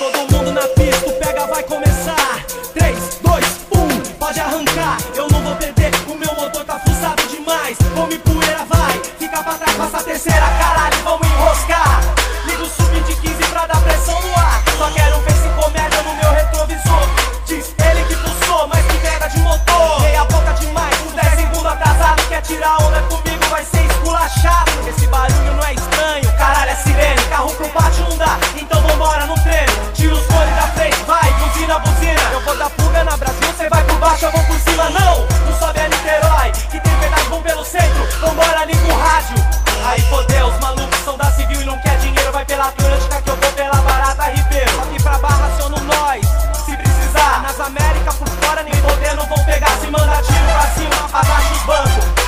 Todo mundo na pista, o pega vai começar. 3, 2, 1, pode arrancar. Eu não vou perder, o meu motor tá fuçado demais. Come poeira, vai, fica pra trás, passa a terceira, caralho, vamos enroscar. Liga o sub de 15 pra dar pressão no ar. Só quero ver se comédia no meu retrovisor. Diz ele que pulsou, mas que merda de motor. Meia boca demais, com 10 segundos atrasado. Quer tirar onda comigo, vai ser esculachado. Esse barulho não é estranho, caralho, é sirene. Carro pro pátio não dá, então vambora no treino. Tira os cones da frente, vai, buzina, buzina. Eu vou dar fuga na Brasil, cê vai por baixo, eu vou por cima. Não, não sobe a Niterói, que tem verdade bom pelo centro. Vambora, liga o rádio. Aí fodeu, os malucos são da civil e não quer dinheiro. Vai pela Atlântica que eu vou pela Barata Ribeiro. Aqui pra Barra aciono nós, se precisar. Nas Américas por fora nem podendo vão pegar. Se manda tiro pra cima, abaixa os bancos.